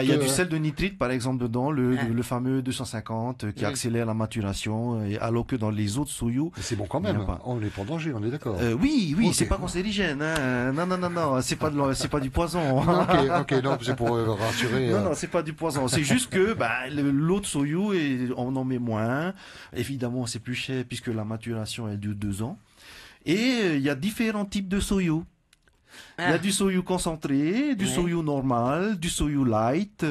il y a du sel. sel de nitrite par exemple dedans, le fameux 250 qui accélère la maturation, et alors que dans les autres soyous, Mais c'est bon quand il y même. a pas. On n'est pas en danger, on est d'accord. oui, Ok. c'est pas cancérigène. Hein. Non, c'est pas du poison. Ok, non, c'est pour rassurer. Non, c'est pas du poison. C'est juste que l'autre soyou, on en met moins. Évidemment, c'est plus cher puisque la maturation elle dure 2 ans. Et il y a différents types de soyou. Il y a du soyou concentré, du soyou normal, du soyou light.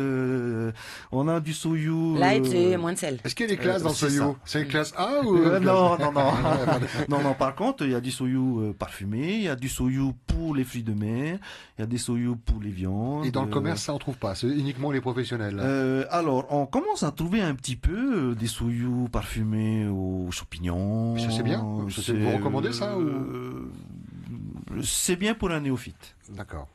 On a du soyou... Light, c'est moins de sel. Est-ce qu'il y a des classes dans le c'est soyou? ça. C'est une classe A ou non. Non, par contre, il y a du soyou parfumé, il y a du soyou pour les fruits de mer, il y a des soyous pour les viandes. Et dans le commerce, ça on trouve pas. C'est uniquement les professionnels. Alors, on commence à trouver un petit peu des soyous parfumés aux champignons. Mais ça, c'est bien. Ça, c'est- vous recommandez ça, ou c'est bien pour un néophyte. D'accord.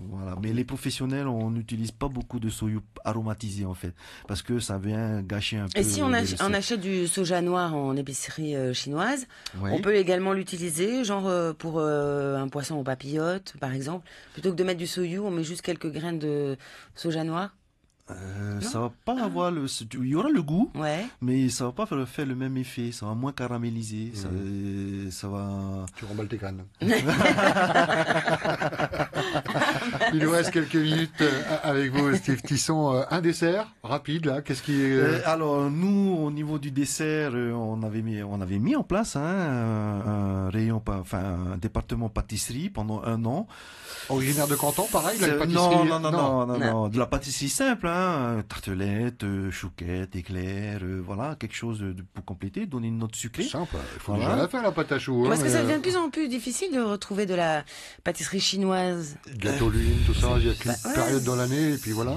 Voilà. Mais les professionnels, on n'utilise pas beaucoup de soyou aromatisé en fait, parce que ça vient gâcher un peu. Et si on, les on recettes. achète du soja noir en épicerie chinoise, Oui. on peut également l'utiliser, genre pour un poisson aux papillotes, par exemple. Plutôt que de mettre du soyou, on met juste quelques graines de soja noir. Ça va pas avoir il y aura le goût, Ouais. mais ça va pas faire le même effet. Ça va moins caraméliser. Ça va. Tu remballes tes crânes. Il nous reste quelques minutes avec vous, Steve Tisson. Un dessert? rapide là, qu'est-ce qui est... Alors nous, au niveau du dessert, on avait mis en place un rayon, un département pâtisserie pendant 1 an. Originaire de Canton, pareil, la pâtisserie? Non, de la pâtisserie simple, hein, tartelettes, chouquettes, éclairs, voilà, quelque chose pour compléter, donner une note sucrée. Simple, il faut Voilà. déjà la faire la pâte à choux. Parce que mais, ça devient de plus en plus difficile de retrouver de la pâtisserie chinoise. Gâteau lune, tout ça, il y a qu'une Ouais. période dans l'année, et puis voilà.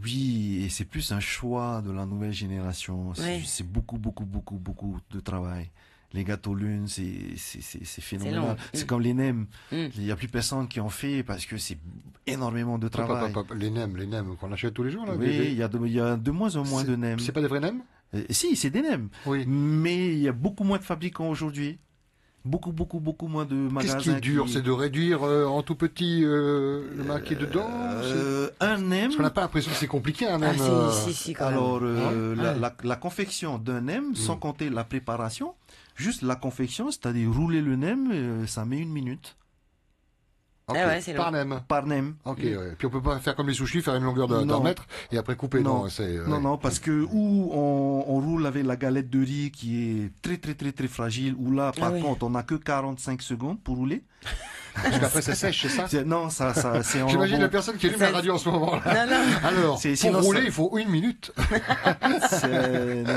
Oui, et c'est plus un choix de la nouvelle génération. Ouais. C'est beaucoup de travail. Les gâteaux lunes, c'est phénoménal. long. C'est comme les nems. Mm. Il n'y a plus personne qui en fait parce que c'est énormément de travail. Les nems qu'on achète tous les jours là. Oui, il y a de moins en moins de nems. C'est pas des vrais nems? Si, c'est des nems. Oui. Mais il y a beaucoup moins de fabricants aujourd'hui. Beaucoup moins de magasins. Qu'est-ce qui est dur? C'est de réduire en tout petit le maquis dedans? Un nem. Parce qu'on n'a pas l'impression que c'est compliqué un nem. Si, quand même. Alors, Ouais. la confection d'un nem, sans compter la préparation, juste la confection, c'est-à-dire rouler le nem, ça met 1 minute Ok, Ah ouais, c'est par long. nem. par nem. Ok, ouais. Puis on peut pas faire comme les sushis, faire une longueur d'un Non. mètre et après couper. Non. Non, c'est. Non, parce que ou on roule avec la galette de riz qui est très fragile, ou là, par Ah oui. contre, on n'a que 45 secondes pour rouler. Parce qu'après ça sèche, c'est ça? Non, ça c'est en J'imagine bon. la personne qui allume la radio en ce moment-là. Non, non. Alors, C'est- pour sinon, rouler, ça- il faut 1 minute.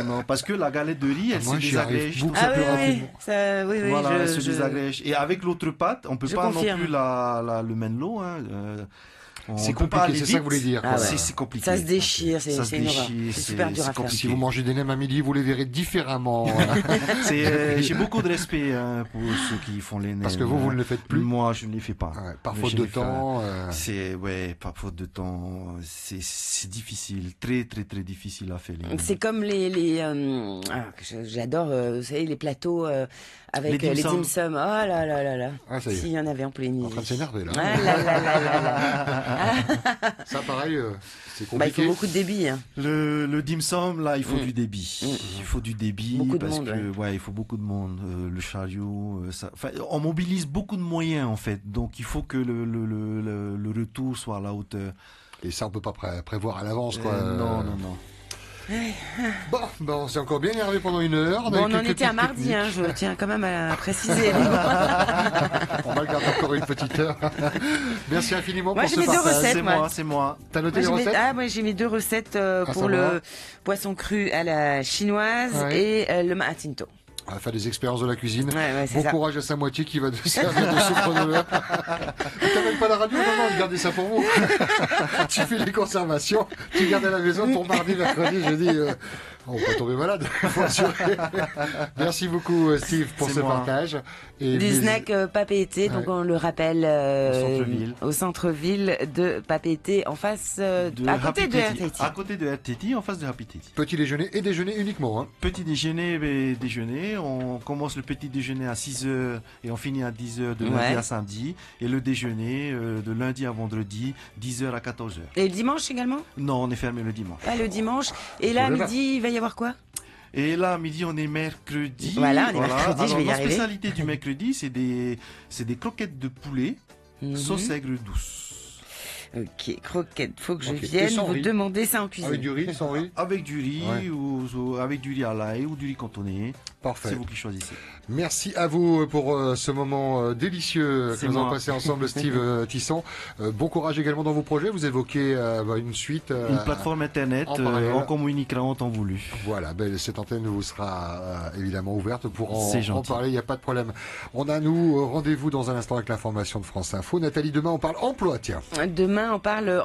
Non, parce que la galette de riz, elle Moi, se j'y arrive désagrège. beaucoup. Ah plus oui, oui, rapidement. ça, oui, Voilà, elle se je... désagrège. Et avec l'autre pâte, on peut Je pas confirme. non plus le menlo. Hein, on C'est peut pas compliqué, aller c'est ça vite. que vous voulez dire. Ah quoi. ouais. C'est compliqué. Ça se déchire, c'est Ça se une horreur. déchire, C'est super dur à faire. compliqué. Si vous mangez des nems à midi, vous les verrez différemment. J'ai beaucoup de respect pour ceux qui font les nems. Parce que vous ne le faites plus. Moi, je ne les fais pas. Ouais, par Mais faute je de les fais. temps. Par faute de temps. C'est difficile, très difficile à faire. Les nems. C'est comme j'adore, vous savez, les plateaux avec Les les dim sum. dim sum. Oh là là là là. Ah, ça y est. S'il y en avait en plénier. En train de s'énerver là. Ah là là là là là. Ça, pareil, c'est Bah, il faut compliqué. beaucoup de débit. Hein. Le dim sum, là, il faut Mm. du débit. Il faut du débit Beaucoup de parce monde, que il faut beaucoup de monde. Le chariot, on mobilise beaucoup de moyens en fait. Donc il faut que le retour soit à la hauteur. Et ça, on peut pas prévoir à l'avance, quoi. Non. Bon, on s'est encore bien énervé pendant 1 heure. Bon, a eu on en quelques était à petites mardi, techniques. hein, je tiens quand même à préciser. On va le garder encore une petite heure. Merci infiniment Moi, pour j'ai ce mes deux partage. recettes. C'est moi. T'as noté les recettes? Moi j'ai mes 2 recettes ça pour va. le poisson cru à la chinoise Ouais. et le maatinto. On va faire des expériences de la cuisine. Ouais, c'est Bon ça. courage à Saint-Moitié qui va nous servir de souffre d'honneur. T'as même pas la radio, non, je gardais ça pour vous. Tu fais les conservations, tu gardes à la maison pour mardi, mercredi, jeudi. On peut tomber malade, faut assurer. Merci beaucoup Steve pour C'est ce moi. partage. Et Du snack Papété, donc Ouais. on le rappelle centre-ville. au centre-ville de Papété, en face, à côté de RTT. À côté de RTT, en face de Happy Titi. Petit déjeuner et déjeuner uniquement. Hein. Petit déjeuner et déjeuner. On commence le petit déjeuner à 6h et on finit à 10h de lundi Ouais. à samedi. Et le déjeuner de lundi à vendredi, 10h à 14h. Et le dimanche également? Non, on est fermé le dimanche. Ah, le dimanche. Et là, Voilà. midi, il va y avoir quoi? Et là, midi, on est mercredi. Voilà, on est mercredi, je Alors, vais y la arriver. spécialité du mercredi, c'est des croquettes de poulet, Mhm. sauce aigre douce. Ok, croquette, faut que je Ok. Et vienne sans vous riz. demander ça en cuisine. Avec du riz, sans riz. Avec du riz, Ouais. ou avec du riz à l'ail ou du riz cantonné. Parfait. C'est vous qui choisissez. Merci à vous pour ce moment délicieux que C'est nous avons moi. passé ensemble, Steve Tisson. Bon courage également dans vos projets. Vous évoquez une suite. Une plateforme internet, en parallèle. on communiquera en temps voulu. Voilà, cette antenne vous sera évidemment ouverte pour C'est en gentil. parler, il n'y a pas de problème. On a, nous, rendez-vous dans un instant avec l'information de France Info. Nathalie, demain, on parle emploi, tiens. Demain, on parle